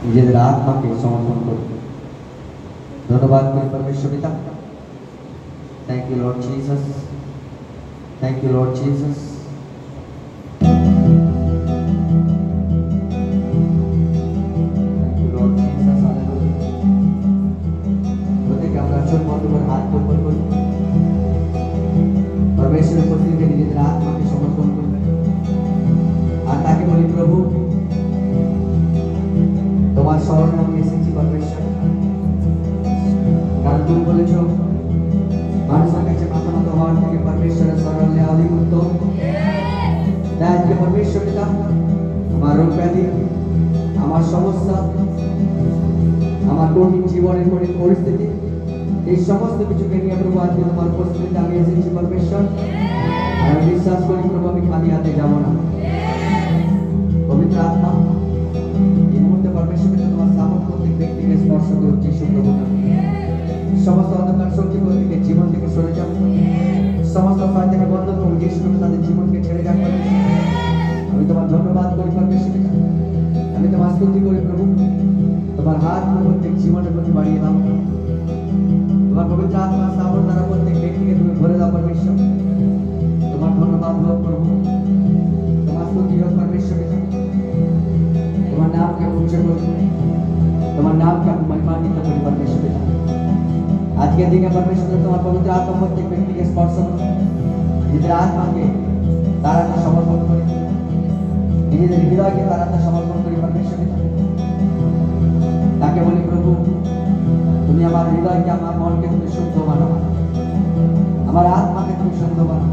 নিজেদের আত্মাকে সমর্পণ করি। ধন্যবাদ করি পরমেশ্বর পিতা। Thank you lord Jesus, thank you lord Jesus. परमेश्वर उपस्थित के निज आत्मा के समर्पण करबें और ताके बोली प्रभु तुम्हार शरण আমি এসেছি परमेश्वर, কারণ তুমি বলেছো মানুষের কাছে মাথা নত হওয়ার থেকে परमेश्वরের শরণ নেওয়া অধিক উত্তম। তাই আজকে परमेश्वर পিতা আমার রোগ ব্যাধি, আমার সমস্যা, আমার কঠিন জীবনের কঠিন পরিস্থিতি, এই সমস্ত কিছুকে নিয়ে প্রভু আজকে তোমার উপস্থিতিতে আমি এসেছি परमेश्वर। আর আমি বিশ্বাস করি প্রভু আমি খালি হাতে যাব না। পবিত্র আত্মা এই মুহূর্তে परमेश्वर পিতা তোমার সামর্থ্য প্রত্যেক ব্যক্তিকে স্পর্শ করুক যিশু প্রভু নামে। সমস্ত অন্ধকার শক্তি থেকে জীবন থেকে সরে যাও, সমস্ত শয়তানের বন্ধন প্রভু যিশু নামে তাদের জীবনকে ছেড়ে যাক। আমি তোমার ধন্যবাদ করি परमेश्वर পিতা, আমি তোমার স্তুতি করি প্রভু। তোমার হাত প্রত্যেক জীবনের প্রতি বাড়িয়ে দাও, তোমার পবিত্র আত্মার সামর্থ্য দ্বারা প্রত্যেক ব্যক্তিকে তুমি ভরে দাও परमेश्वर। তোমার ধন্যবাদ হোক প্রভু, তোমার স্তুতি হোক परमेश्वर পিতা। তোমার নামকে উচ্চ করি, তোমার নামকে আমি মহিমান্বিত করি परमेश्वर পিতা। আজকের দিনে परमेश्वर তোমার পবিত্র আত্মা প্রত্যেক ব্যক্তিকে স্পর্শ করো, নিজেদের আত্মাকে তার হাতে সমর্পণ করি, নিজেদের হৃদয়কে তার হাতে সমর্পণ করি परमेश्वर পিতা। তাকে বলি প্রভু তুমি আমার হৃদয়কে আমার মনকে তুমি শুদ্ধ বানাও, আমার আত্মাকে তুমি শুদ্ধ বানাও।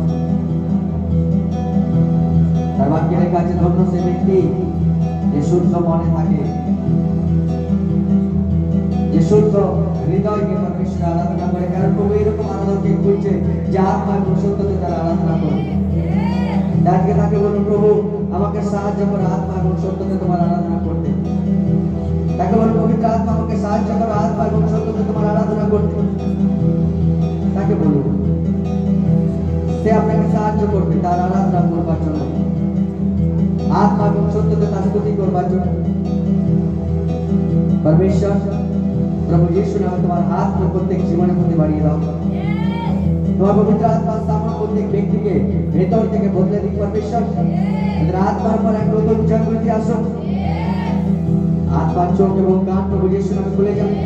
তার বাক্যের কাছে ধন্য সে ব্যক্তি যে শুদ্ধ মনে থাকে, যে শুদ্ধ হৃদয়কে परमेश्वर আরাধনা করে। কারণ প্রভু এরকম আরাধককে খুঁজছে যে আত্মা এবং সত্যতে তারা আরাধনা করে। আজকে তাকে বলুন প্রভু আমাকে সাহায্য করো আত্মা এবং সত্যতে তোমার আরাধনা করতে। তাকে বলুন পবিত্র আত্মা আমাকে সাহায্য করো আত্মা এবং সত্যতে তোমার আরাধনা করতে। তাকে বলুন সে আপনাকে সাহায্য করবে তার আরাধনা করবার জন্য, আত্মা এবং সত্যতে তার স্তুতি করবার জন্য। परमेश्वर प्रभु यीशु नाम তোমার হাত প্রত্যেক জীবনের প্রতি বাড়িয়ে দাও। তোমার পবিত্র আত্মার সামর্থ্য প্রত্যেক ব্যক্তিকে ভেতর থেকে বদলে দিক परमेश्वर। তাদের আত্মার পর এক নতুন জাগৃতি আসুক, আত্মার চোখ এবং কান প্রভু যিশু নামে খুলে যাবে।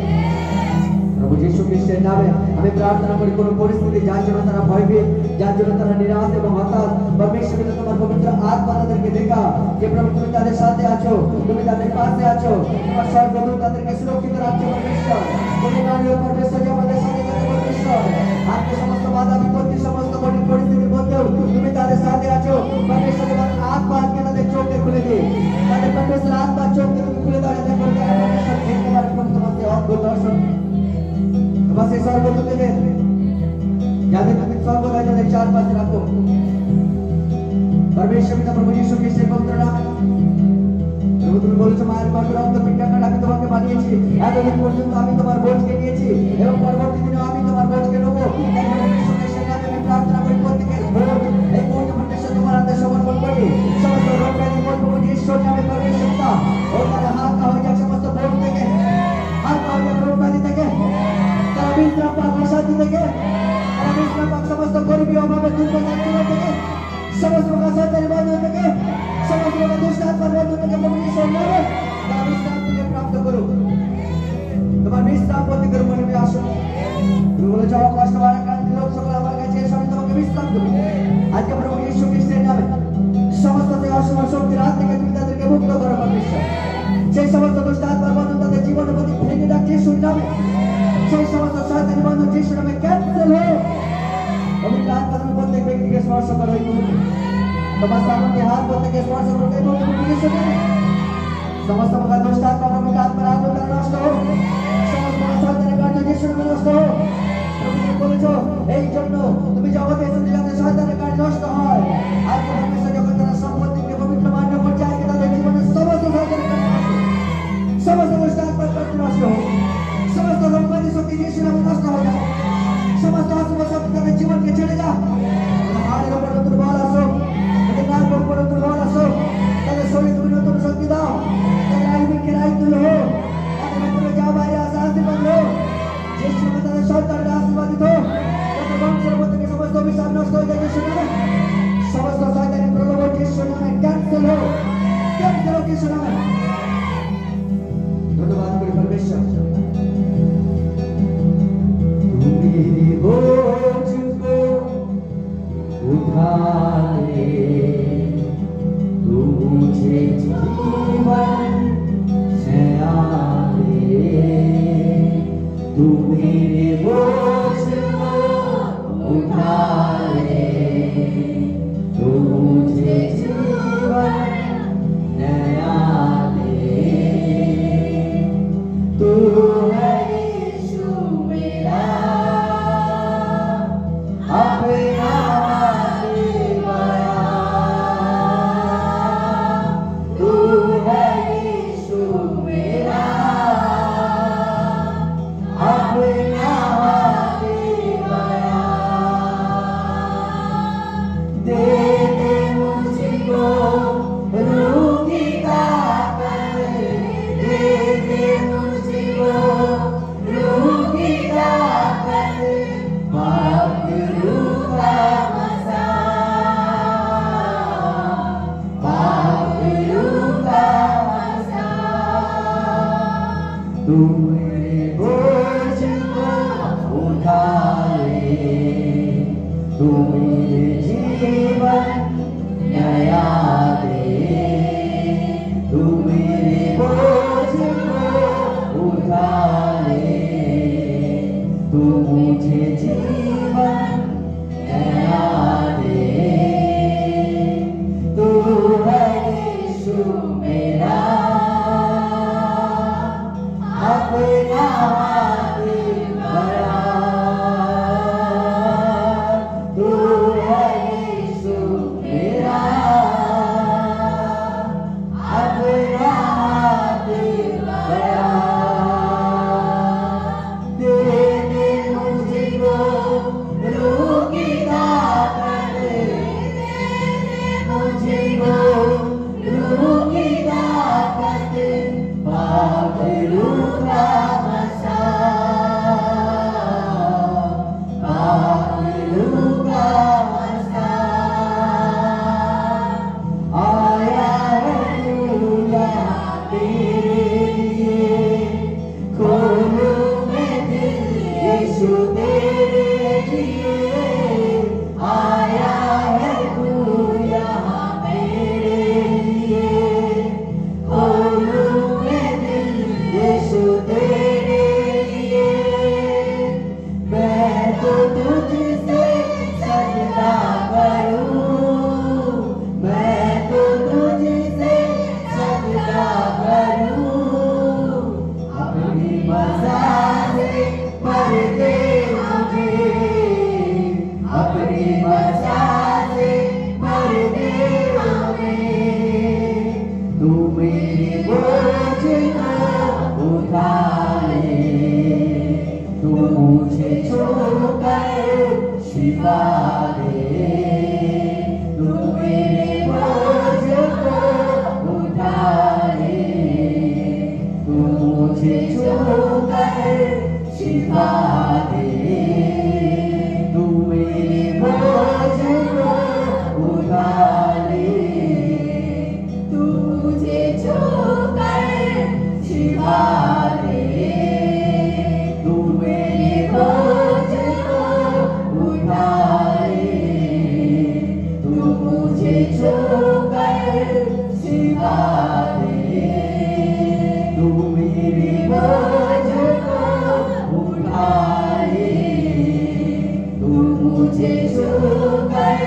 প্রভু যিশু খ্রিস্টের নামে আমি প্রার্থনা করি কোন পরিস্থিতি যার জন্য তারা ভয়ভীত, যার জন্য তারা নিরাশ এবং হতাশ, परमेश्वर পিতা তোমার পবিত্র আত্মা তাদেরকে দেখা যে প্রভু তুমি তাদের সাথে আছো, তুমি তাদের পাশে আছো, তোমার সর্বদূত তাদেরকে সুরক্ষিত রাখছো परमेश्वर। তুমি নারীও परमेश्वर যে আমাদের সাথে থাকে परमेश्वर। আজকে সমস্ত বাধা বিপত্তি সমস্ত কঠিন পরিস্থিতির মধ্যেও তুমি তাদের সাথে আছো परमेश्वर। তোমার আত্মা আজকে তাদের চোখকে খুলে দিয়ে তাদের परमेश्वर আত্মার চোখকে তুমি খুলে দাও যাতে করে তারা परमेश्वर দেখতে পারে তোমার সেই অদ্ভুত দর্শন। তোমার সেই সর্বদূতদের যাদের তুমি সর্বদা তাদের চারপাশে রাখো परमेश्वर पिता प्रभु यीशु খ্রিস্টের পবিত্র নামে। প্রভু তুমি বলেছো মায়ের গর্ভে রক্ত পিণ্ডাকার আমি তোমাকে বানিয়েছি, এতদিন পর্যন্ত আমি তোমার বোঝকে নিয়েছি এবং পরবর্তী দিনে আমি তোমার বোঝকে নেবো। তাই परमेश्वर খ্রিস্টের নামে আমি প্রার্থনা করি প্রত্যেকের বোঝ এই মুহূর্তে परमेश्वर তোমার হাতে সমর্পণ করি। সমস্ত রোগ ব্যাধি প্রভু যিশুর নামে परमेश्वर পিতা ও তারা হালকা হয়ে যাক সমস্ত বোঝ থেকে, হালকা হয়ে যাক রোগ ব্যাধি থেকে, তারা বিশ্রাম পাক অশান্তি থেকে, তারা বিশ্রাম পাক সমস্ত গরিবী অভাবে দুর্দশা থেকে, সমস্ত শয়তানের বন্ধন থেকে, সমস্ত দুষ্ট আত্মার বন্ধন থেকে প্রভু যিশুর নামে তারা বিশ্রাম থেকে প্রাপ্ত করুক। তোমার বিশ্রাম প্রত্যেকের মনে আসুক। তুমি বলেছো কষ্ট ক্লান্তি লোক সকল আমার কাছে এসে আমি তোমাকে বিশ্রাম দেবো। আজকে প্রভু যিশু খ্রিস্টের নামে সমস্ত অসময় শক্তির হাত থেকে তুমি তাদেরকে মুক্ত করো परमेश्वर। সেই সমস্ত দুষ্ট আত্মার বন্ধন তাদের জীবনের প্রতি ভেঙে যাক যিশুর নামে। সেই সমস্ত শয়তানের বন্ধন যিশুর নামে ক্যান্সেল হোক। পবিত্র আত্মা তুমি প্রত্যেক ব্যক্তিকে স্পর্শ করো এই মুহূর্তে। তোমার সামনে হাত প্রত্যেকে স্পর্শ করো এই মুহূর্তে যিশুর নামে। সমস্ত প্রকার দুষ্ট আত্মা পবিত্র আত্মার আগুন দ্বারা নষ্ট হোক। সমস্ত শয়তানের কার্য যিশুর নামে নষ্ট হোক। তুমি বলেছো এই জন্য তুমি জগতে এসেছো যাতে শয়তানের কার্য নষ্ট হয়। আর परमेश्वर যখন তারা সম্পত্তিকে পবিত্র মান্য করছে আজকে তাদের জীবনের সমস্ত শয়তানের কার্য নষ্ট হোক, সমস্ত দুষ্ট আত্মার কার্য নষ্ট হোক, সমস্ত রোগ ব্যাধি শক্তি যিশুর নামে নষ্ট হয়ে যায়, সমস্ত অশুভ শক্তি তাদের জীবনকে ছেড়ে যাক। হাড়ের উপর নতুন বল আসো, তাদের নাকের উপর নতুন বল আসো, তাদের শরীরে তুমি নতুন শক্তি দাও, তাদের আয়ুকে রায় তুলো হোক। धन्यवाद करी परमेश्वर। तू मेरे बोझ को उठा ले, तू मुझे जीवन नया दे। तू मेरे बोझ को उठा ले, तू मुझे जीवन नया दे। तू है यीशु मेरा अपना दीवाना। तू है यीशु मेरा अपना दीवाना। दे दे मुझको रूह की ताकत, दे दे मुझको रूह की ताकत। पाक रूह का मसा, पाक रूह का मसा। तू मेरे बोझ को उठा ले, तू मेरे जीवन नया दे। तू मेरे बोझ को उठा ले, तू मुझे जीवन नया दे। तू है यीशु मेरा अपना दीवाना। तू है यीशु मेरा अपना दीवाना। दे दे मुझको रूह की ताकत, दे दे मुझको रूह की ताकत। पाक रूह का मसा, पाक रूह का मसा। आया है दुनिया तेरे लिए, खोलूं मैं दिल यीशु तेरे लिए। आया है तू यहाँ मेरे लिए, खोलूं मैं दिल यीशु तेरे लिए। मैं तो तुझसे सजदा करूं, मैं तो तुझसे सजदा करूं। अपनी मज़ा से भर दे मुझे, अपनी मज़ा से भर दे हमें। तू मेरे बोझ को उठा ले, तू मुझे छूकर शिफा दे। तू मेरे बोझ को उठा ले, तू मुझे छूकर शिफा दे। तू मेरे बोझ को उठा ले, तू मुझे छूकर शिफा दे। तू मेरे बोझ को उठा ले, तू मुझे छूकर शिफा दे। तू मेरे बोझ को उठा ले, तू मुझे छूकर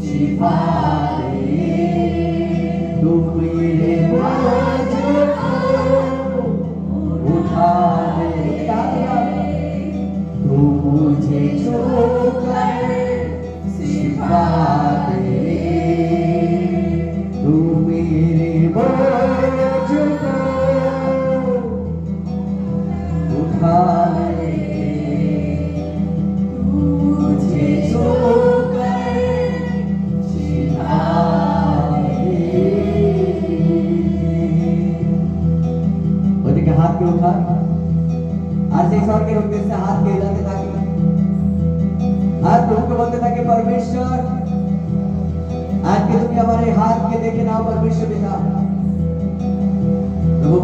शिफा दे। तू मेरे बोझ को उठा ले, तू मुझे छूकर शिफा दे। तू मेरे बोझ को उठा ले, तू मुझे छूकर शिफा दे। बोलते हाथ के उठा, आज से ईश्वर के रूप में से हाथ के हिलाते ताकि हाथ को बोलते ताकि परमेश्वर आज के तुम्हें हमारे हाथ के देखे ना परमेश्वर पिता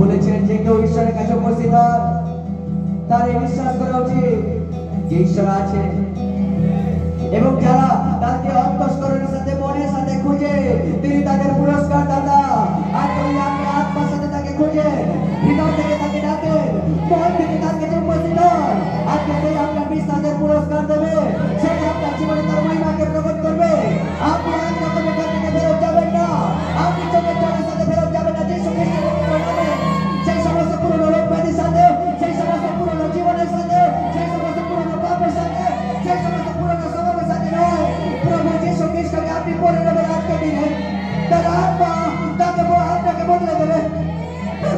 বলেছেন যে কেউ ঈশ্বরের কাছে উপস্থিত হয় তার এই বিশ্বাস করা উচিত যে ঈশ্বর আছে এবং যারা তাকে অন্তঃকরণের সাথে মনের সাথে খুঁজে তিনি তাদের পুরস্কার দাতা। আর তুমি আপনি আত্মার সাথে তাকে খুঁজে হৃদয় থেকে তাকে ডাকে মন থেকে তার কাছে উপস্থিত হন আজকে সেই আপনার বিশ্বাসের পুরস্কার দেবে সেই আপনার জীবনে তার মহিমাকে প্রকট করবে। আপনি এক রকমের কাছ থেকে ফেরত যাবেন না, আপনি চোখের জলের সাথে ফেরত যাবেন না। যিশু খ্রিস্টের নামে সেই সমস্ত পুরনো রোগ ব্যাধির সাথে, সেই সমস্ত পুরনো জীবনের সাথে, সেই সমস্ত পুরনো পাপের সাথে, সেই সমস্ত পুরনো স্বভাবের সাথে নয়, প্রভু যিশু খ্রিস্টকে আপনি পরে নেবেন আজকে দিনে। তার আত্মা তাকে আপনাকে বদলে দেবে।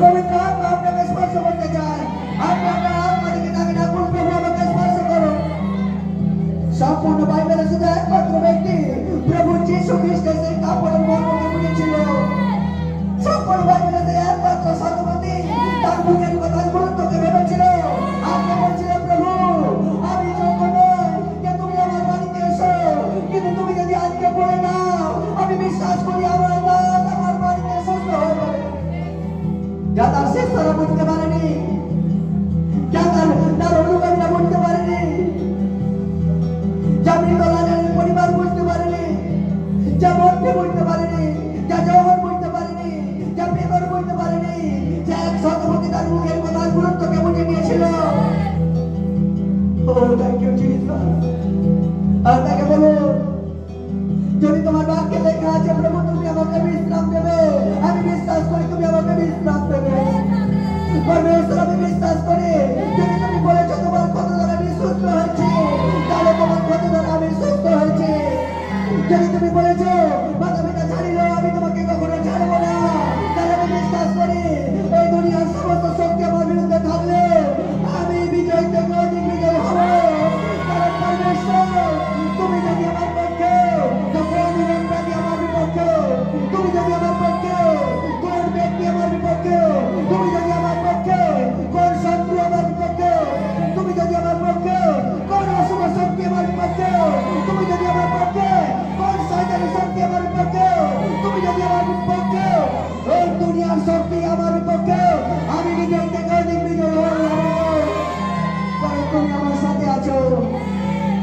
পবিত্র আত্মা আপনাকে স্পর্শ করতে চায়। আপনি আপনার আত্মা থেকে তাকে ডাকুন, প্রভু আমাকে স্পর্শ করুন। সম্পূর্ণ বাইবেলে শুধু একমাত্র ব্যক্তি প্রভু যিশু খ্রিস্টের সেই কাপড়ের মর্মকে বুঝেছিল। সম্পূর্ণ বাইবেলে সেই একমাত্র সাধুমতি তার মুখের কথার গুরুত্বকে ভেবেছিল। আপনি বলছিলেন, প্রভু আমি যোগ্য নই যে তুমি আমার বাড়িতে এসো, কিন্তু তুমি যদি আজকে বলে নাও আমি বিশ্বাস করি আমার দাস আমার বাড়িতে সুস্থ হয়ে যাবে। যা তার শিষ্যরা বুঝতে পারেনি, যা তার অনুগামীরা বুঝতে পারেনি, যা মৃত লাজারের পরিবার বুঝতে পারেনি, যা মন্ত্রী বুঝতে পারেনি, যা জওহর বুঝতে পারেনি, যা পেপার বুঝতে পারেনি, যা এক শতপতি তার মুখের কথার গুরুত্বকে বুঝে নিয়েছিল। ও থ্যাংক ইউ জিসাস। আর তাকে বলো, যদি তোমার বাক্যে লেখা আছে প্রভু তুমি আমাকে বিশ্রাম দেবে, আমি বিশ্বাস করি তুমি আমাকে বিশ্রাম দেবে। পরমেশ্বর আমি বিশ্বাস করি যদি তুমি বলেছো তোমার ক্ষত দ্বারা আমি সুস্থ হয়েছি, তাহলে তোমার ক্ষত দ্বারা আমি সুস্থ হয়েছি। যদি তুমি বলেছো মাতা পিতা ছাড়িলেও আমি তোমাকে কখনো ছাড়বো না, তাহলে আমি বিশ্বাস করি এই দুনিয়ার সমস্ত শক্তি আমার বিরুদ্ধে থাকলে আমি বিজয় থেকে অধিক বিজয় হবো। কারণ পরমেশ্বর তুমি যদি আমার পক্ষে তো কোন ব্যক্তি আমার বিপক্ষে, তুমি যদি আমার পক্ষে কোন ব্যক্তি আমার বিপক্ষে, তুমি যদি আমার পক্ষে কোন শত্রু আমার বিপক্ষে, তুমি যদি আমার পক্ষে কোন অশুভ শক্তি আমার বিপক্ষে, তুমি যদি আমার পক্ষে কোন শয়তানি শক্তি আমার বিপক্ষে, তুমি যদি আমার বিপক্ষে এই দুনিয়ার শক্তি আমার বিপক্ষে, আমি বিজয় থেকে অধিক বিজয় হয়ে যাবো। কারণ তুমি আমার সাথে আছো,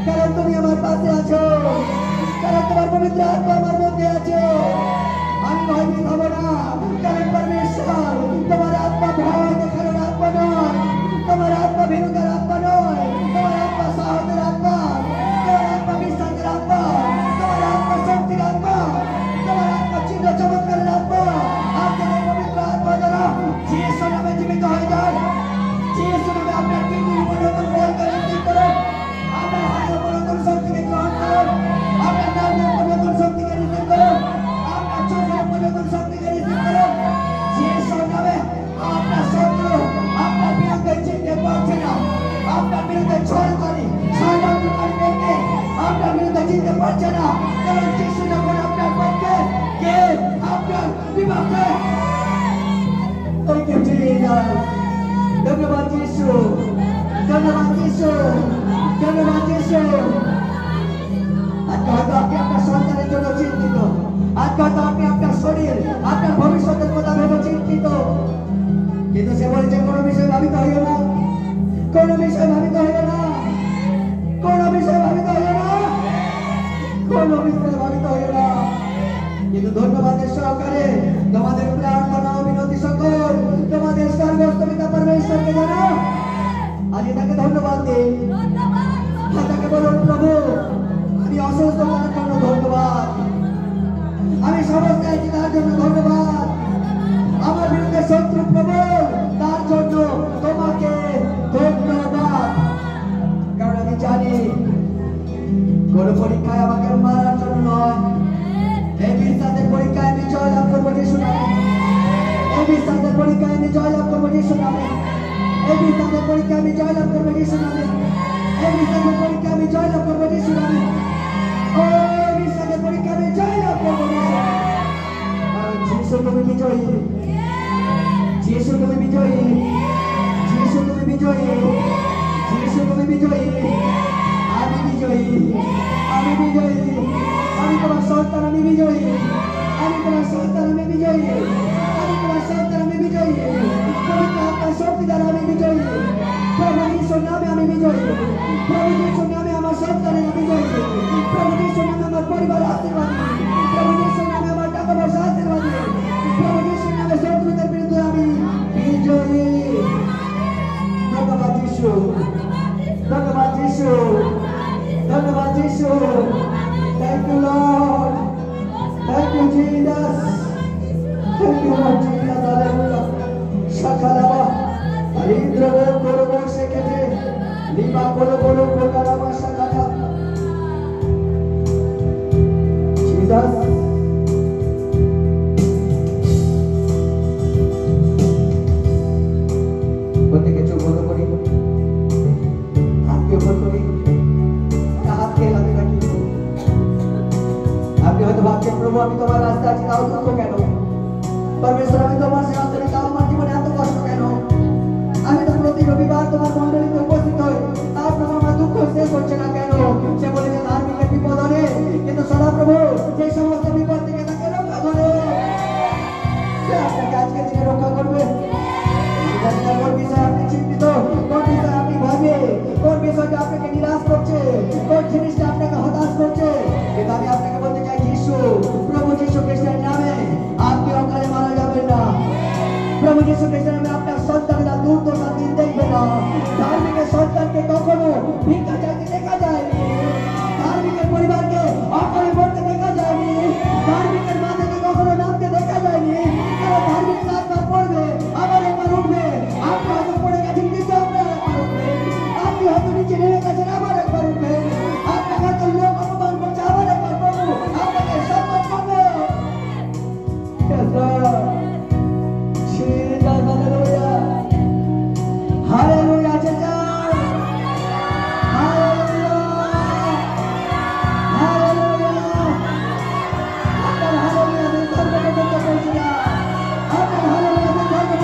কারণ তুমি আমার পাশে আছো, কারণ তোমার পবিত্র আত্মা আমার মধ্যে আছে। আমি ভয়ভীত হব না, কারণ পরমেশ্বর তোমার আত্মা ভয় দেখানোর আত্মা নয়, তোমার আত্মা ভীরুতার আত্মা নয়, তোমার আত্মা সাহসের আত্মা, তোমার আত্মা বিশ্বাসের আত্মা, তোমার আত্মা শক্তির আত্মা, তোমার আত্মা চিহ্ন চমৎকারের আত্মা। আজকে এই পবিত্র আত্মা দ্বারা যিশু নামে জীবিত হয়ে যায়। যিশু নামে আপনার কিডনির উপর নতুন বলকে রিসিভ করুন, আপনার হাতের উপর নতুন শক্তিকে গ্রহণ করুন, আপনার নামের উপর নতুন শক্তিকে রিসিভ করুন, আপনার চোখের উপর নতুন শক্তিকে রিসিভ করুন। যিশু নামে আপনার শত্রু আপনার বিরুদ্ধে চিনতে পারছে না, আপনার বিরুদ্ধে ছলকারী ষড়যন্ত্রকারী ব্যক্তি আপনার বিরুদ্ধে চিনতে পারছে না, কারণ যিশু যখন আপনার পক্ষে কে আপনার বিপক্ষে। Thank you, Jesus. ধন্যবাদ যিশু, ধন্যবাদ যিশু, ধন্যবাদ যিশু। আজকে হয়তো আপনি আপনার সন্তানের জন্য চিন্তিত, আজকে হয়তো আপনি আপনার শরীর আপনার ভবিষ্যতের কথা ভেবে চিন্তিত, কিন্তু সে বলেছে কোনো বিষয় ভাবিত হইও না, কোনো বিষয় ভাবিত হইও না, কোনো বিষয় ভাবিত হইও না, কোনো বিষয় ভাবিত হইও না। কিন্তু ধন্যবাদের সহকারে তোমাদের প্রার্থনা ও বিনতি সকল তোমাদের সর্বস্ব পিতা পরমেশ্বরকে জানাও। আজকে তাকে ধন্যবাদ দিই, তাকে বলুন প্রভু আমি অসুস্থ তার জন্য ধন্যবাদ, আমি সমস্ত আছি তার জন্য ধন্যবাদ, আমার বিরুদ্ধে শত্রু প্রবল তার জন্য তোমাকে ধন্যবাদ। কারণ আমি জানি কোন পরীক্ষায় আমাকে মারার জন্য নয়, এই বিশ্বাসের পরীক্ষায় আমি জয়লাভ করবো যিশু নামে, এই বিশ্বাসের পরীক্ষায় আমি জয়লাভ করবো যিশু নামে, এই বিশ্বাসের পরীক্ষায় আমি জয়লাভ করবো যিশু নামে, এই বিশ্বাসের পরীক্ষায় আমি জয়লাভ করবো যিশু নামে, ও বিশ্বাসের পরীক্ষায় আমি জয়লাভ করবো যিশু। কারণ যিশু তুমি বিজয়ী, যিশু তুমি বিজয়ী, যিশু তুমি বিজয়ী, যিশু তুমি বিজয়ী, আমি বিজয়ী, আমি বিজয়ী, আমি তোমার সন্তান, আমি বিজয়ী, আমি তোমার সন্তান, আমি বিজয়ী, আমি তোমার সন্তান, আমি বিজয়ী। প্রভু যিশুর নামে আমার সন্তানের আমি জয় করি। প্রভু যিশুর নামে আমার পরিবার আশীর্বাদ করি। প্রভু যিশুর নামে আমার টাকা পয়সা আশীর্বাদ করি। প্রভু যিশুর নামে শত্রুদের বিরুদ্ধে আমি বিজয়ী। ধন্যবাদ যিশু, ধন্যবাদ যিশু, ধন্যবাদ যিশু। Thank you lord, thank you Jesus, thank you lord Jesus. Hallelujah. শাখালাবা আলিদ্রবো করবো শেখেতে লিমা বলো বলো প্রকারাবা শাখাটা জিসাস। প্রত্যেকে চোখ বন্ধ করি, হাতকে উপর করি, হাতকে হাতে রাখি। আপনি হয়তো ভাবছেন প্রভু আমি তোমার রাস্তা আছি তাও দুঃখ কেন? পরমেশ্বর আমি তোমার সেবা করি তাও আমার জীবনে এত কষ্ট কেন? আমি তো প্রতি রবিবার তোমার মন্ডলীতে উপস্থিত হই তাও প্রভু আমার দুঃখ শেষ হচ্ছে না কেন? সে বলে যে ধার্মিকের বিপদ হলে কিন্তু সদাপ্রভু যে সমস্ত বিপদ থেকে তাকে রক্ষা করে, সে আপনাকে আজকে দিনে রক্ষা করবে। কোন বিষয় আপনি চিন্তিত, কোন বিষয় আপনি ভাবে, কোন বিষয়টা আপনাকে নিরাশ করছে, কোন জিনিসটা আপনাকে হতাশ করছে, কিন্তু আমি আপনাকে বলতে চাই যিশু, প্রভু যিশু খ্রিস্টের নামে আপনি অকালে মারা যাবেন না। প্রভু যিশু খ্রিস্টের নামে আপনার সন্তানেরা দুর্দশা দিন দেখবে না। ধার্মিকের সন্তানকে কখনো ভিক্ষা চাইতে দেখা যায়নি, ধার্মিকের পরিবারকে অকালে মরতে দেখা যায়নি, ধার্মিকের মাথাকে কখনো নামতে দেখা যায়নি। কারণ ধার্মিক একবার পড়বে আবার একবার উঠবে। আপনি হয়তো পড়ে গেছেন কিন্তু আপনার একবার উঠবে। আপনি হয়তো নিচে নেমে গেছেন আবার একবার উঠবে। আপনাকে হয়তো লোক অপমান করছে আবার একবার প্রভু আপনাকে সম্মান করবে। হালেলুয়া জেজা, হালেলুয়া, হালেলুয়া। আপনার হালেলুয়া দিয়ে সর্বপ্রথম করছি না, আপনার হালেলুয়া দিয়ে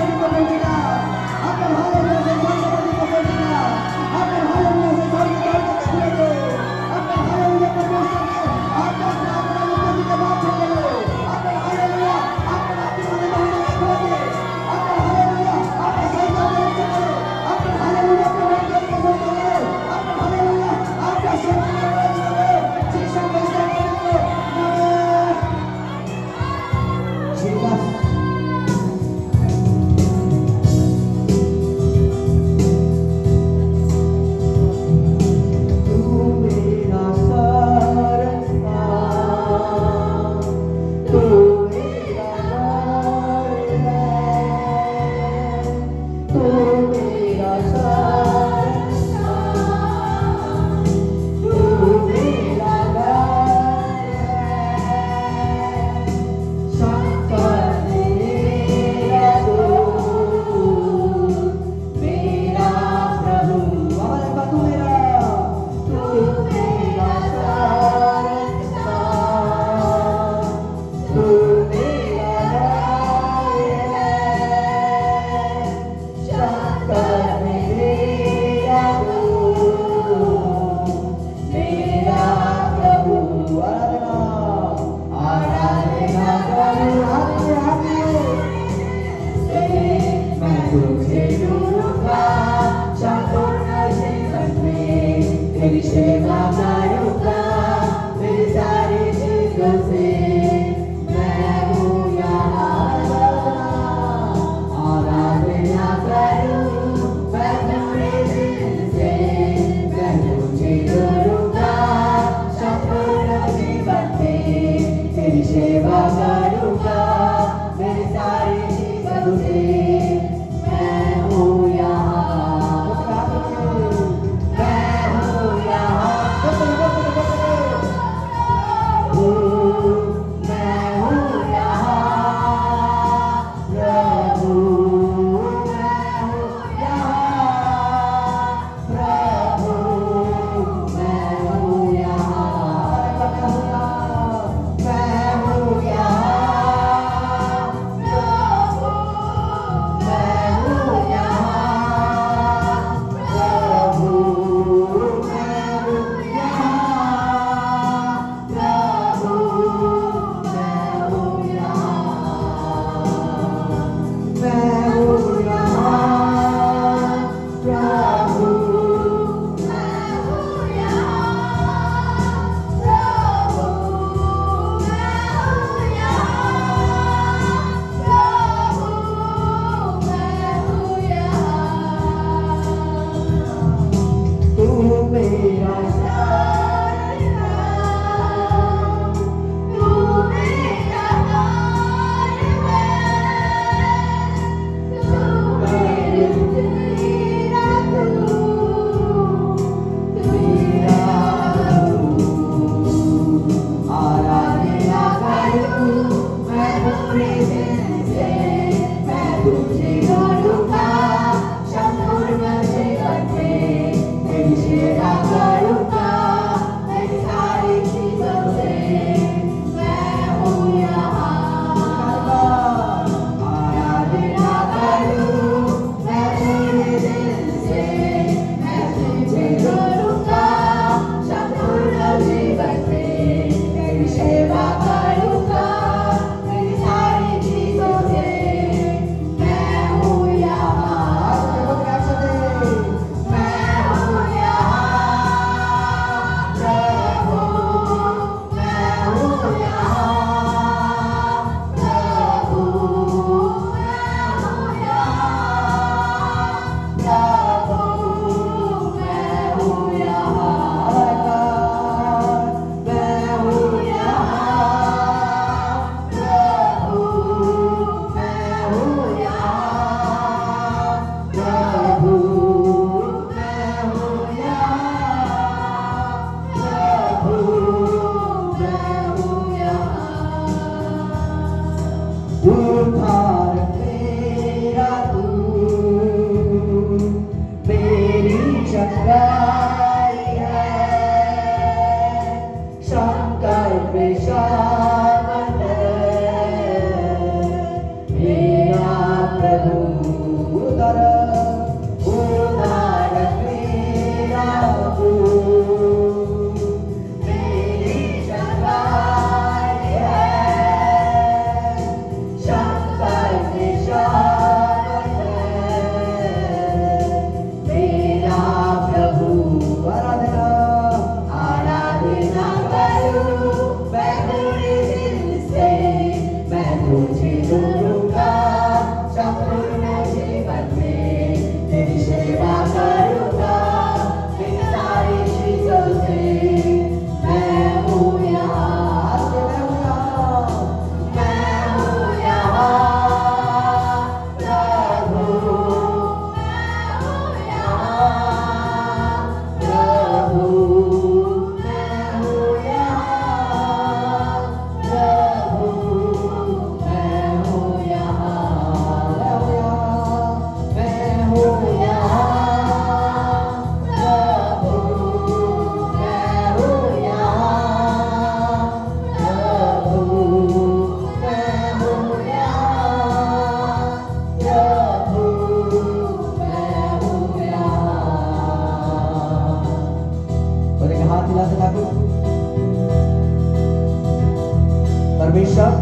परमेश्वर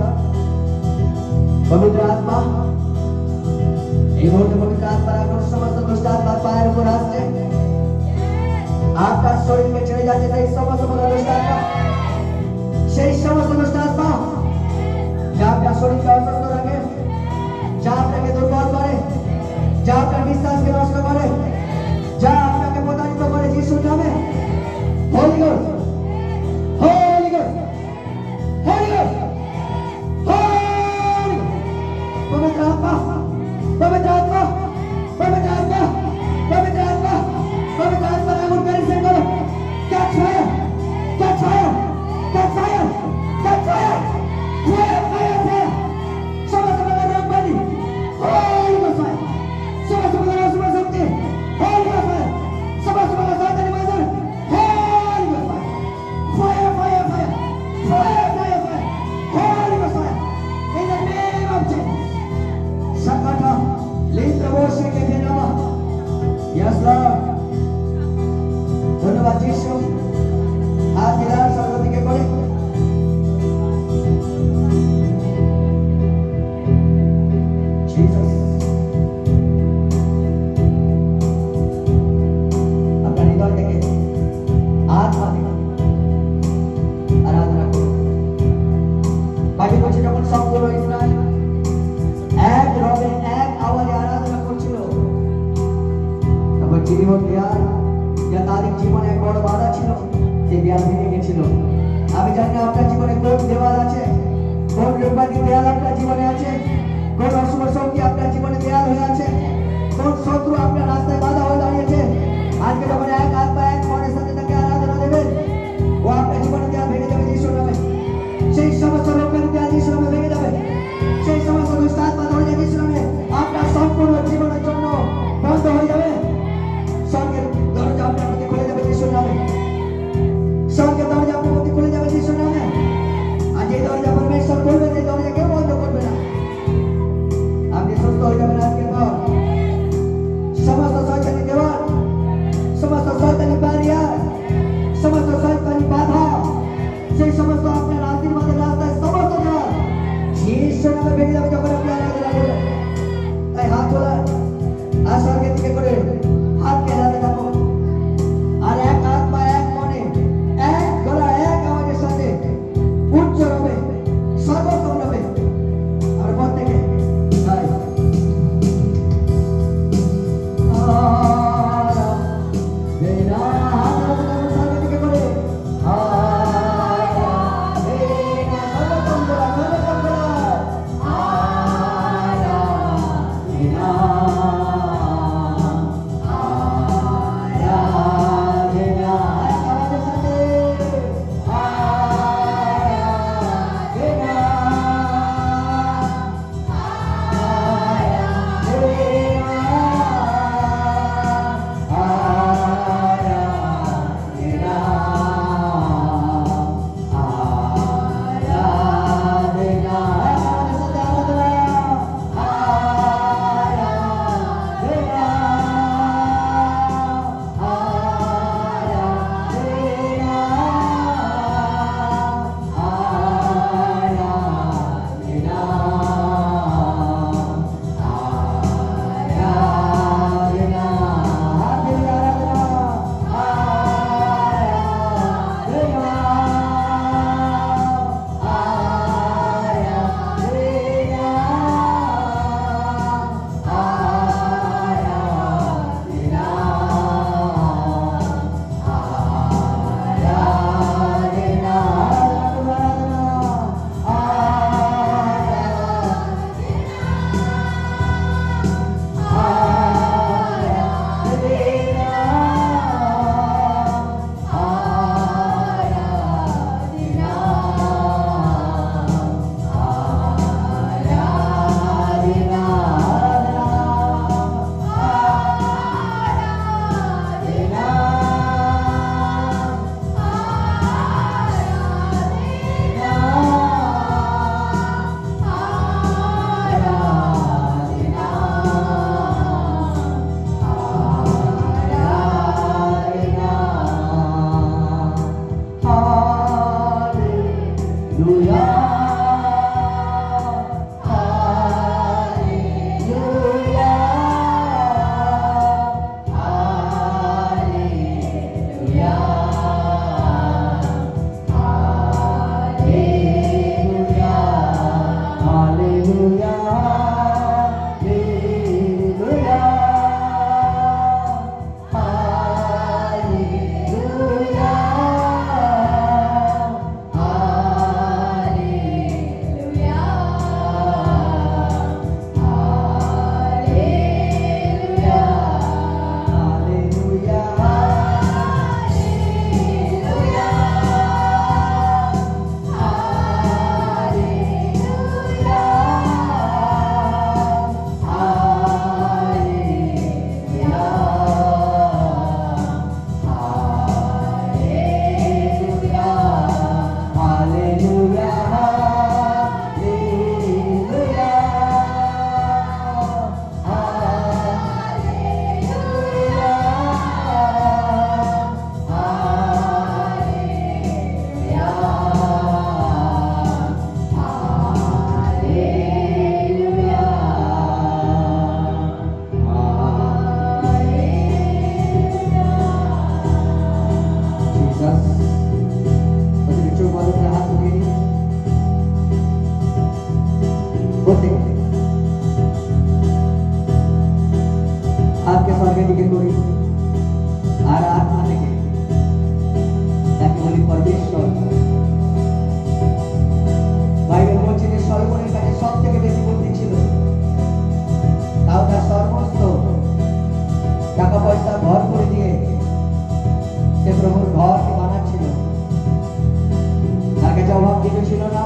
पवित्र आत्मा এই মুহূর্তে পবিত্র আত্মার আগুন সমস্ত দুষ্ট আত্মার পায়ের উপর আসছে আপনার শরীরকে ছেড়ে যাচ্ছে সেই সমস্ত দুষ্ট আত্মা সেই সমস্ত দুষ্ট আত্মা যা আপনার শরীরকে অসুস্থ রাখে যা আপনাকে দুর্বল করে যা আপনার বিশ্বাসকে নষ্ট করে যা আপনাকে প্রতারিত করে যিশুর নামে holy ghost holy ghost holy ghost holy পবিত্র আত্মা पवित्र आत्मा पवित्र आत्मा पवित्र आत्मा पवित्र आत्मा आगुन करिसे करो catch fire catch fire catch fire catch fire fire fire fire समस्त बगैर बनी होली गोस्ट फायर समस्त बगैर सुबह शक्ति होली गोस्ट फायर समस्त बगैर साधन माजर Holi ghost fire fire fire fire fire fire Holi ghost fire in the name of Jesus Sakata, Linda Moshe ke nama. Yes Lord. धन्यवाद यीशु. हाथ मिलाकर सर्वोत्तम के कोरे. Jesus. अपना हृदय देखे. आत्मा देखे. आराधना करो. बाइबल বলছে যখন সম্পূর্ণ ইসরায়েল এক রবে এক আওয়াজে আরাধনা করছিল তখন জীবন দেয়াল যা তাদের জীবনে এক বড় বাধা ছিল সেই দেয়াল ভেঙে গেছিল আমি জানি না আপনার জীবনে কোন দেওয়াল আছে কোন রূপালী দেয়াল আপনার জীবনে আছে কোন অশুভ শক্তি আপনার জীবনে দেয়াল হয়ে আছে কোন শত্রু আপনার রাস্তায় বাধা হয়ে দাঁড়িয়েছে আজকে যখন এক আত্মা এক মনের সাথে তাকে আরাধনা দেবেন ও আপনার জীবনে দেয়াল ভেঙে যাবে যিশুর নামে সেই সমস্ত রূপালী দেয়াল যিশুর নামে ভেঙে যাবে সেই সমস্ত দুষ্ট আত্মা ধরে যিশুর নামে আপনার সম্পূর্ণ জীবনের জন্য বন্ধ হয়ে যাবে স্বর্গের দরজা আপনার মধ্যে খুলে যাবে যিশুর নামে স্বর্গের দরজা আপনার মধ্যে খুলে যাবে যিশুর নামে আর যে দরজা পরমেশ্বর খুলবে সেই দরজা কেউ বন্ধ করবে না আপনি সুস্থ হয়ে যাবেন আজকের পর সমস্ত শয়তানি দেওয়াল সমস্ত শয়তানি ব্যারিয়ার সমস্ত শয়তানি বাধা সেই সমস্ত আপনার আশীর্বাদের রাস্তায় সমস্ত দেওয়াল যিশুর নামে ভেঙে যাবে যখন আপনি আরাধনা করবেন তাই হাত তোলা আর স্বর্গের দিকে করে হাতকে হাতে থাকুন আর এক আত্মা এক মনে এক গলা এক আওয়াজের সাথে উচ্চ রবে সর্বোত্তম রবে আর মন থেকে তাই স্বর্গের দিকে করে থেকে করি আর আত্মা থেকে তাকে বলি পরমেশ্বর। বাইবেল বলছে যে সলোমনের কাছে সব থেকে বেশি বুদ্ধি ছিল, তাও তার সমস্ত টাকা পয়সা ঘর করে দিয়ে সে প্রভুর ঘরকে বানাচ্ছিল। তার কাছে অভাব কিছু ছিল না,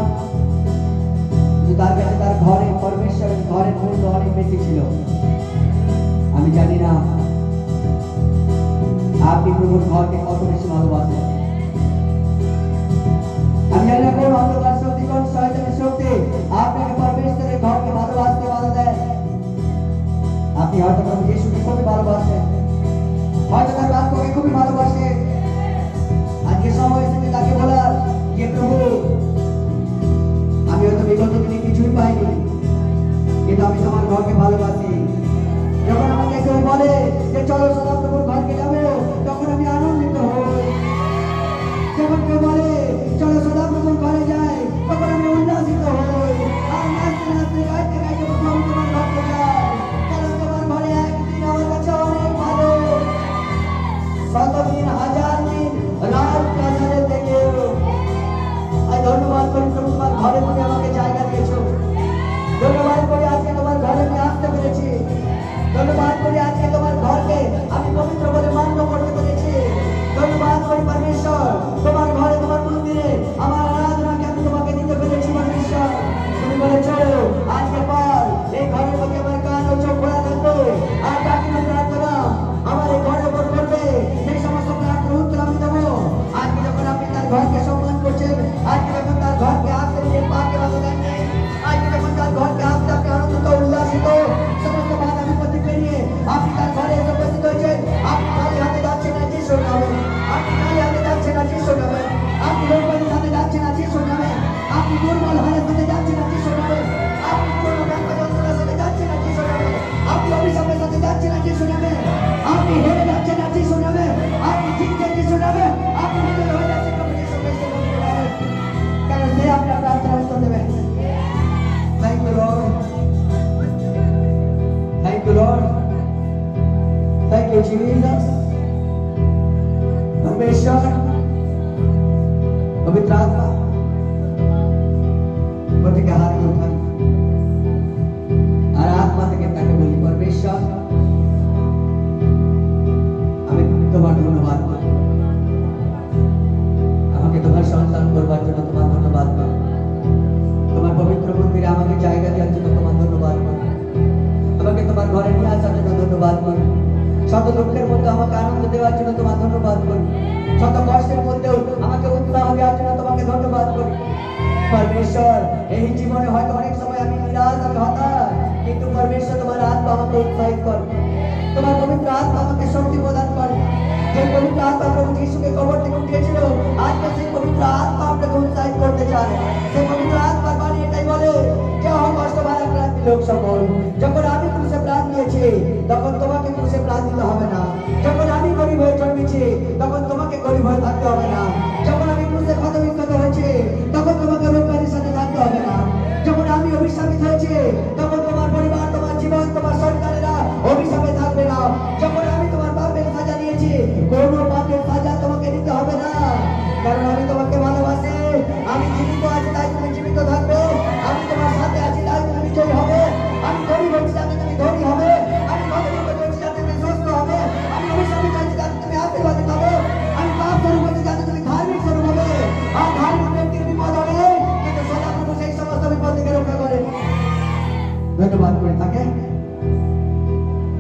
কিন্তু তার কাছে তার ঘরে পরমেশ্বরের ঘরের মূল্য অনেক বেশি ছিল। আমি জানি না আপনি প্রভুর ঘরকে কত বেশি ভালোবাসেন। আমি জানি না কোন অন্ধকার শক্তি, কোন শয়তানের শক্তি আপনাকে পরমেশ্বরের ঘরকে ভালোবাসতে বাধা দেয়। আপনি হয়তো প্রভু যিশুকে খুবই ভালোবাসেন, হয়তো তার বাক্যকে খুবই ভালোবাসেন। আজকে সময় এসেছে তাকে বলার যে প্রভু আমি হয়তো বিগত দিনে কিছুই পাইনি, কিন্তু আমি তোমার ঘরকে ভালোবাসি। যখন আমাকে কেউ বলে যে চলো সদাপ্রভুর ঘরকে যাবো, তখন আমি আনন্দিত হই। যখন কেউ বলে চলো সদাপ্রভুর ঘরে যাই, তখন আমি উল্লাসিত হই। আর নাচতে নাচতে গাইতে গাইতে আমি তোমার ঘরকে যাই, কারণ তোমার ঘরে একদিন আমার কাছে অনেক ভালো। শতদিন হাজার দিন রাত কাছারে থেকেও আমি ধন্যবাদ করি প্রভু, তোমার ঘরে তুমি আমাকে জায়গা দিয়েছো। ধন্যবাদ করি আজকে তোমার ঘরে আমি আসতে পেরেছি। ধন্যবাদ করি আজকে তোমার ঘরকে আমি পবিত্র বলে মান্য করতে পেরেছি। ধন্যবাদ করি পরমেশ্বর, তোমার ঘরে তোমার মন্দিরে আমার আরাধনাকে আমি তোমাকে দিতে পেরেছি। পরমেশ্বর তুমি বলেছো আজকে পর এই ঘরের প্রতি আমার কান ও চোখ খোলা থাকবে, আর বাকি প্রার্থনা আমার এই ঘরের উপর করবে, সেই সমস্ত প্রার্থনার উত্তর আমি দেবো। আজকে যখন আপনি তার ঘরকে সম্মান করছেন, আজকে যখন তার ঘরকে আসতে নিজের পাকে বাধা দেন নাই, আজকে যখন তার ঘরকে আসতে আপনি আনন্দিত উল্লাসিত সমস্ত বাধা বিপত্তি পেরিয়ে আপনি তার ঘরে এসে উপস্থিত হয়েছেন। আপনি খালি হাতে যাচ্ছেন না যিশুর নামে, আপনি খালি হাতে যাচ্ছেন না যিশুর নামে, আপনি রোগবাদীর হাতে যাচ্ছেন না যিশুর নামে, আপনি দুর্বল হারের সাথে যাচ্ছেন না যিশুর নামে, আপনি পুরনো ব্যথা যন্ত্রণার সাথে যাচ্ছেন না যিশুর নামে, আপনি অভিশাপের সাথে যাচ্ছেন না যিশুর নামে, আপনি হেরে যাচ্ছেন না যিশুর নামে, আপনি জিতছেন যিশুর নামে, আপনি বিজয়ী হয়ে যাচ্ছেন প্রভু যিশু খ্রিস্টের নামে। কারণ সে আপনার প্রার্থনা উত্তর দেবে। Thank you, Lord. Thank you, Lord. Thank you, Jesus. परमेश्वर पवित्र आत्मा पति के हाथ में उठाई और आत्मा থেকে তাকে বলি परमेश्वर আমি তোমার ধন্যবাদ করি, আমাকে তোমার সন্তান করবার জন্য তোমার ধন্যবাদ করি, তোমার পবিত্র মন্দিরে আমাকে জায়গা দেওয়ার জন্য তোমার ধন্যবাদ করি, আমাকে তোমার ঘরে নিয়ে আসার জন্য ধন্যবাদ করি, শত দুঃখের মধ্যে আমাকে আনন্দ দেওয়ার জন্য তোমার ধন্যবাদ করি, শত কষ্টের মধ্যেও আমাকে উৎসাহ দেওয়ার জন্য তোমাকে ধন্যবাদ করি। परमेश्वर এই জীবনে হয়তো অনেক সময় আমি নিরাশ, আমি হতাশ, কিন্তু परमेश्वर তোমার আত্মা আমাকে উৎসাহিত করে, তোমার পবিত্র আত্মা আমাকে শক্তি প্রদান করে। যে পবিত্র আত্মা প্রভু যিশুকে কবর থেকে উঠিয়েছিল, আজকে সেই পবিত্র আত্মা আপনাকে উৎসাহিত করতে চায়। সেই পবিত্র আত্মার বাণী এটাই বলে যে কষ্ট ভারাক্রান্ত লোক সকল, যখন আমি ক্রুশে প্রাণ দিয়েছি তখন তোমাকে ক্রুশে প্রাণ দিতে হবে না। যখন আমি গরিব হয়ে জন্মেছি তখন তোমাকে গরিব হয়ে থাকতে হবে না। যখন আমি ক্রুশে ক্ষতবিক্ষত হয়েছি তখন তোমাকে রোগবাদীর সাথে থাকতে হবে না। যখন আমি অভিশাপিত হয়েছি তখন তোমার পরিবার, তোমার জীবন, তোমার সন্তানেরা অভিশাপে থাকবে না। যখন আমি তোমার পাপের সাজা দিয়েছি, কোনো পাপের সাজা তোমাকে দিতে হবে না, কারণ আমি তোমাকে ভালোবাসি। আমি জীবিত আছি তাই তুমি জীবিত থাকবে, আমি তোমার সাথে আছি তাই তুমি বিজয়ী হবে। আমি গরিব হয়েছি যাতে তুমি ধনী হবে, আমি ক্ষতবিক্ষত হয়েছি যাতে তুমি সুস্থ হবে, আমি অভিশাপিত হয়েছি যাতে তুমি আশীর্বাদিত হবে, আমি পাপ স্বরূপ হয়েছি যাতে তুমি ধার্মিক স্বরূপ হবে। আর ধার্মিক ব্যক্তির বিপদ হবে, কিন্তু সদাপ্রভু সেই সমস্ত বিপদ থেকে রক্ষা করে। ধন্যবাদ করে থাকে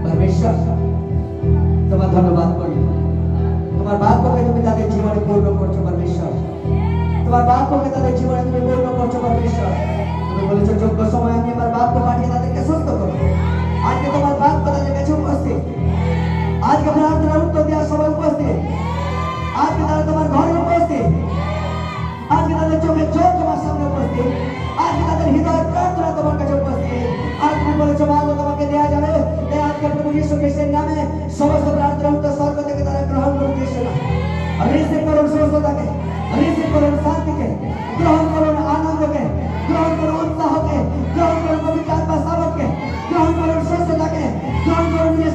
परमेश्वर, তোমার ধন্যবাদ করি। তোমার বাক্যকে তুমি তাদের জীবনে পূর্ণ করছো परमेश्वर, তোমার বাক্যকে তাদের জীবনে তুমি পূর্ণ করছো परमेश्वर। তুমি বলেছো যোগ্য সময় আমি আমার বাক্য পাঠিয়ে তাদেরকে সুস্থ করো। আজকে তোমার বাক্য তাদের কাছে উপস্থিত, আজকে প্রার্থনার উত্তর দেওয়ার সময় উপস্থিত, আজকে তারা তোমার ঘরে উপস্থিত, আজকে তাদের চোখের চোখ তোমার সামনে উপস্থিত, আজকে তাদের হৃদয় প্রার্থনা তোমার কাছে উপস্থিত। আর তুমি বলেছো মাগো তোমাকে দেয়া যাবে, তাই আজকে প্রভু যিশু খ্রিস্টের নামে সমস্ত প্রার্থনা উত্তর স্বর্গ থেকে তারা গ্রহণ করে দিয়েছে। রিসিভ করুন সুস্থতাকে, রিসিভ করুন শান্তিকে, গ্রহণ করুন আনন্দকে, গ্রহণ করুন উৎসাহকে, গ্রহণ করুন পবিত্র আত্মা সাবককে, গ্রহণ করুন সুস্থতাকে, গ্রহণ করুন নিজের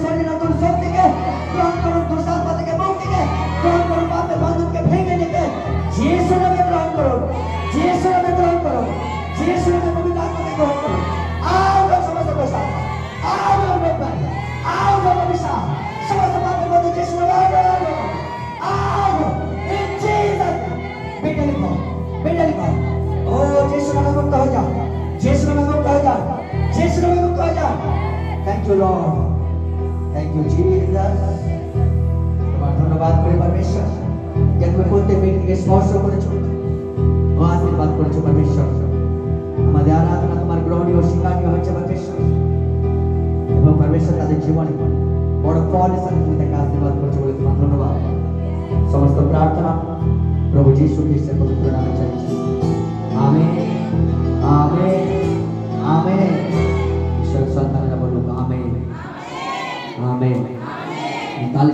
thank you lord, thank you Jesus. তোমার ধন্যবাদ করি পরমেশ্বর, যে তুমি প্রত্যেক ব্যক্তিকে স্পর্শ করেছো ও আশীর্বাদ করেছো পরমেশ্বর। আমাদের আরাধনা তোমার গ্রহণীয় স্বীকারণীয় হচ্ছে পরমেশ্বর, এবং পরমেশ্বর তাদের জীবনে বড় ফলের সাথে তুমি তাকে আশীর্বাদ করছো বলে তোমার ধন্যবাদ। সমস্ত প্রার্থনা প্রভু যীশু খ্রিস্টের পবিত্র নামে চাইছি, আমেন, আমেন, আমেন। ঈশ্বর সন্তানেরা বলুক আমেন, আমেন। তাহলে